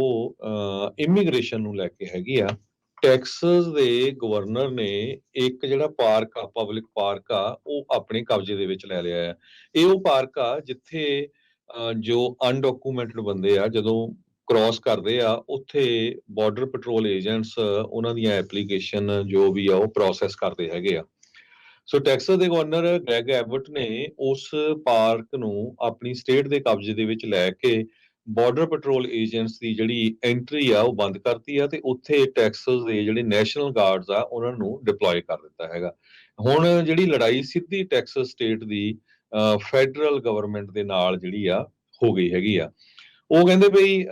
ਉਹ ਇਮੀਗ੍ਰੇਸ਼ਨ ਨੂੰ ਲੈ ਕੇ ਹੈਗੀ ਆ। ਟੈਕਸਸ ਦੇ ਗਵਰਨਰ ਨੇ ਇੱਕ ਜਿਹੜਾ ਪਾਰਕ ਆ, ਪਬਲਿਕ ਪਾਰਕ ਆ, ਉਹ ਆਪਣੇ ਕਬਜ਼ੇ ਦੇ ਵਿੱਚ ਲੈ ਲਿਆ ਆ। ਇਹ ਉਹ ਪਾਰਕ ਆ ਜਿੱਥੇ ਜੋ ਅਨਡਾਕੂਮੈਂਟਡ ਬੰਦੇ ਆ ਜਦੋਂ ਕ੍ਰਾਸ ਕਰਦੇ ਆ, ਉੱਥੇ ਬਾਰਡਰ ਪੈਟਰੋਲ ਏਜੰਟਸ ਉਹਨਾਂ ਦੀਆਂ ਐਪਲੀਕੇਸ਼ਨ ਜੋ ਵੀ ਆ ਉਹ ਪ੍ਰੋਸੈਸ ਕਰਦੇ ਹੈਗੇ ਆ। ਸੋ ਟੈਕਸਸ ਦੇ ਗਵਰਨਰ ਗ੍ਰੈਗ ਐਬਟ ਨੇ ਉਸ ਪਾਰਕ ਨੂੰ ਆਪਣੀ ਸਟੇਟ ਦੇ ਕਬਜ਼ੇ ਦੇ ਵਿੱਚ ਲੈ ਕੇ ਬਾਰਡਰ ਪੈਟਰੋਲ ਏਜੰਟਸ ਦੀ ਜਿਹੜੀ ਐਂਟਰੀ ਆ ਉਹ ਬੰਦ ਕਰਤੀ ਆ ਤੇ ਉੱਥੇ ਟੈਕਸਸ ਦੇ ਜਿਹੜੇ ਨੈਸ਼ਨਲ ਗਾਰਡਸ ਆ ਉਹਨਾਂ ਨੂੰ ਡਿਪਲੋਏ ਕਰ ਦਿੱਤਾ ਹੈਗਾ। ਹੁਣ ਜਿਹੜੀ ਲੜਾਈ ਸਿੱਧੀ ਟੈਕਸਸ ਸਟੇਟ ਦੀ ਫੈਡਰਲ ਗਵਰਨਮੈਂਟ ਦੇ ਨਾਲ ਜਿਹੜੀ ਆ ਹੋ ਗਈ ਹੈਗੀ ਆ। ਉਹ ਕਹਿੰਦੇ ਬਈ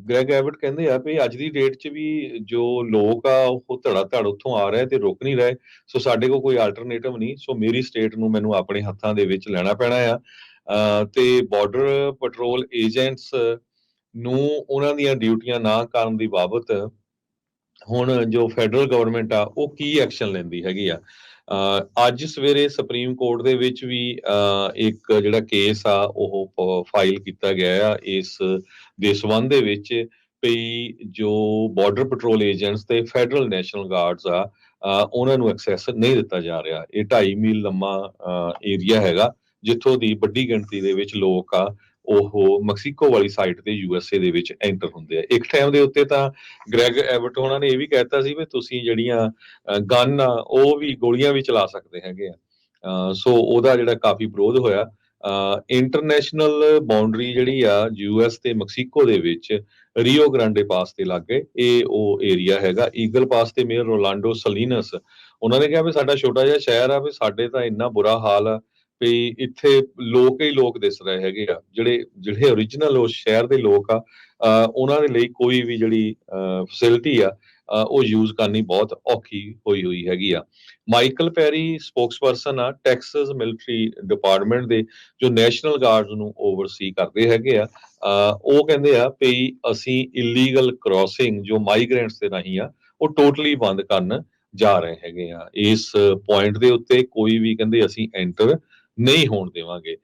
ਗ੍ਰੈਗ ਐਬਟ ਕਹਿੰਦੇ ਆ ਵੀ ਅੱਜ ਦੀ ਡੇਟ 'ਚ ਵੀ ਜੋ ਲੋਕ ਆ ਉਹ ਧੜਾ ਧੜ ਉੱਥੋਂ ਆ ਰਹੇ ਤੇ ਰੁਕ ਨਹੀਂ ਰਹੇ। ਸੋ ਸਾਡੇ ਕੋਲ ਕੋਈ ਆਲਟਰਨੇਟਿਵ ਨਹੀਂ। ਸੋ ਮੇਰੀ ਸਟੇਟ ਨੂੰ ਮੈਨੂੰ ਆਪਣੇ ਹੱਥਾਂ ਦੇ ਵਿੱਚ ਲੈਣਾ ਪੈਣਾ ਆ। ਤੇ ਬਾਰਡਰ ਪੈਟਰੋਲ ਏਜੰਟਸ ਨੂੰ ਉਹਨਾਂ ਦੀਆਂ ਡਿਊਟੀਆਂ ਨਾ ਕਰਨ ਦੀ ਬਾਬਤ ਹੁਣ ਜੋ ਫੈਡਰਲ ਗਵਰਨਮੈਂਟ ਆ ਉਹ ਕੀ ਐਕਸ਼ਨ ਲੈਂਦੀ ਹੈਗੀ ਆ। ਅੱਜ ਸਵੇਰੇ ਸੁਪਰੀਮ ਕੋਰਟ ਦੇ ਵਿੱਚ ਵੀ ਇੱਕ ਜਿਹੜਾ ਕੇਸ ਆ ਉਹ ਫਾਈਲ ਕੀਤਾ ਗਿਆ ਆ ਇਸ ਦੇ ਸੰਬੰਧ ਦੇ ਵਿੱਚ ਵੀ ਜੋ ਬਾਰਡਰ ਪੈਟਰੋਲ ਏਜੰਟਸ ਤੇ ਫੈਡਰਲ ਨੈਸ਼ਨਲ ਗਾਰਡਸ ਆ ਉਹਨਾਂ ਨੂੰ ਐਕਸੈਸ ਨਹੀਂ ਦਿੱਤਾ ਜਾ ਰਿਹਾ। ਇਹ 2.5 ਮੀਲ ਲੰਮਾ ਏਰੀਆ ਹੈਗਾ ਜਿੱਥੋਂ ਦੀ ਵੱਡੀ ਗਿਣਤੀ ਦੇ ਵਿੱਚ ਲੋਕ ਆ ਉਹ ਮੈਕਸੀਕੋ ਵਾਲੀ ਸਾਈਡ ਤੇ USA ਦੇ ਵਿੱਚ ਐਂਟਰ ਹੁੰਦੇ ਆ। ਇੱਕ ਟਾਈਮ ਦੇ ਉੱਤੇ ਤਾਂ ਗ੍ਰੈਗ ਐਬਟ ਉਹਨਾਂ ਨੇ ਇਹ ਵੀ ਕਹਿਤਾ ਸੀ ਵੀ ਤੁਸੀਂ ਜਿਹੜੀਆਂ ਗਨ ਆ ਉਹ ਵੀ ਗੋਲੀਆਂ ਵੀ ਚਲਾ ਸਕਦੇ ਹੈਗੇ ਆ। ਸੋ ਉਹਦਾ ਜਿਹੜਾ ਕਾਫੀ ਵਿਰੋਧ ਹੋਇਆ। ਇੰਟਰਨੈਸ਼ਨਲ ਬਾਉਂਡਰੀ ਜਿਹੜੀ ਆ US ਤੇ ਮੈਕਸੀਕੋ ਦੇ ਵਿੱਚ ਰੀਓ ਗ੍ਰਾਂਡੇ ਪਾਸ ਦੇ ਲਾਗੇ ਇਹ ਉਹ ਏਰੀਆ ਹੈਗਾ। ਈਗਲ ਪਾਸ ਤੇ ਮੇਅਰ ਰੋਲਾਂਡੋ ਸਲੀਨਸ ਉਹਨਾਂ ਨੇ ਕਿਹਾ ਵੀ ਸਾਡਾ ਛੋਟਾ ਜਿਹਾ ਸ਼ਹਿਰ ਆ ਵੀ ਸਾਡੇ ਤਾਂ ਇੰਨਾ ਬੁਰਾ ਹਾਲ ਆ ਵੀ ਇੱਥੇ ਲੋਕ ਹੀ ਲੋਕ ਦਿਸ ਰਹੇ ਹੈਗੇ ਆ। ਜਿਹੜੇ ਓਰੀਜਨਲ ਉਸ ਸ਼ਹਿਰ ਦੇ ਲੋਕ ਆ ਉਹਨਾਂ ਦੇ ਲਈ ਕੋਈ ਵੀ ਜਿਹੜੀ ਫੈਸਿਲਿਟੀ ਆ ਉਹ ਯੂਜ਼ ਕਰਨੀ ਬਹੁਤ ਔਖੀ ਹੋਈ ਹੈਗੀ ਆ। ਮਾਈਕਲ ਪੈਰੀ ਸਪੋਕਸਪਰਸਨ ਆ ਟੈਕਸਸ ਮਿਲਟਰੀ ਡਿਪਾਰਟਮੈਂਟ ਦੇ ਜੋ ਨੈਸ਼ਨਲ ਗਾਰਡਸ ਨੂੰ ਓਵਰਸੀ ਕਰਦੇ ਹੈਗੇ ਆ। ਉਹ ਕਹਿੰਦੇ ਆ ਵੀ ਅਸੀਂ ਇਲੀਗਲ ਕ੍ਰਾਸਿੰਗ ਜੋ ਮਾਈਗ੍ਰੈਂਟਸ ਦੇ ਰਾਹੀਂ ਆ ਉਹ ਟੋਟਲੀ ਬੰਦ ਕਰਨ ਜਾ ਰਹੇ ਹੈਗੇ ਆ। ਇਸ ਪੁਆਇੰਟ ਦੇ ਉੱਤੇ ਕੋਈ ਵੀ ਕਹਿੰਦੇ ਅਸੀਂ ਐਂਟਰ ਨਹੀਂ ਹੋਣ ਦੇਵਾਂਗੇ।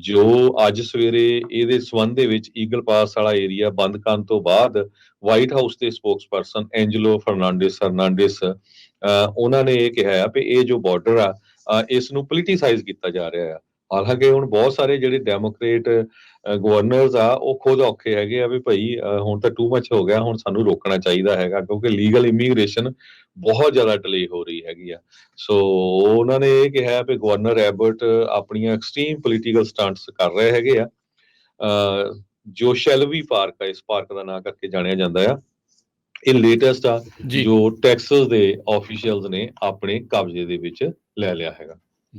ਜੋ ਅੱਜ ਸਵੇਰੇ ਇਹਦੇ ਸੰਬੰਧ ਦੇ ਵਿੱਚ ਈਗਲ ਪਾਸ ਵਾਲਾ ਏਰੀਆ ਬੰਦ ਕਰਨ ਤੋਂ ਬਾਅਦ ਵਾਈਟ ਹਾਊਸ ਦੇ ਸਪੋਕਸਪਰਸਨ ਐਂਜਲੋ ਫਰਨਾਂਡਿਸ ਉਹਨਾਂ ਨੇ ਇਹ ਕਿਹਾ ਆ ਵੀ ਇਹ ਜੋ ਬਾਰਡਰ ਆ ਇਸ ਨੂੰ ਪੋਲੀਟੀਸਾਈਜ਼ ਕੀਤਾ ਜਾ ਰਿਹਾ ਆ। ਹਾਲਾਂਕਿ ਹੁਣ ਬਹੁਤ ਸਾਰੇ ਜਿਹੜੇ ਡੈਮੋਕ੍ਰੇਟ ਗਵਰਨਰਸ ਆ ਉਹ ਖੁਦ ਔਖੇ ਹੈਗੇ ਆ ਵੀ ਭਾਈ ਹੁਣ ਤਾਂ ਟੂ ਮੱਚ ਹੋ ਗਿਆ, ਹੁਣ ਸਾਨੂੰ ਰੋਕਣਾ ਚਾਹੀਦਾ ਹੈਗਾ ਕਿਉਂਕਿ ਲੀਗਲ ਇਮੀਗ੍ਰੇਸ਼ਨ ਬਹੁਤ ਜ਼ਿਆਦਾ ਡਿਲੇ ਹੋ ਰਹੀ ਹੈਗੀ ਆ। ਸੋ ਉਹਨਾਂ ਨੇ ਇਹ ਕਿਹਾ ਵੀ ਗਵਰਨਰ ਐਬਟ ਆਪਣੀਆਂ ਐਕਸਟ੍ਰੀਮ ਪੋਲੀਟੀਕਲ ਸਟੰਟਸ ਕਰ ਰਹੇ ਹੈਗੇ ਆ। ਜੋ ਸ਼ੈਲਵੀ ਪਾਰਕ ਆ ਇਸ ਪਾਰਕ ਦਾ ਨਾਂ ਕਰਕੇ ਜਾਣਿਆ ਜਾਂਦਾ ਆ, ਇਹ ਲੇਟੈਸਟ ਆ ਜੋ ਟੈਕਸਸ ਦੇ ਆਫੀਸ਼ੀਅਲਸ ਨੇ ਆਪਣੇ ਕਬਜ਼ੇ ਦੇ ਵਿੱਚ ਲੈ ਲਿਆ ਹੈਗਾ।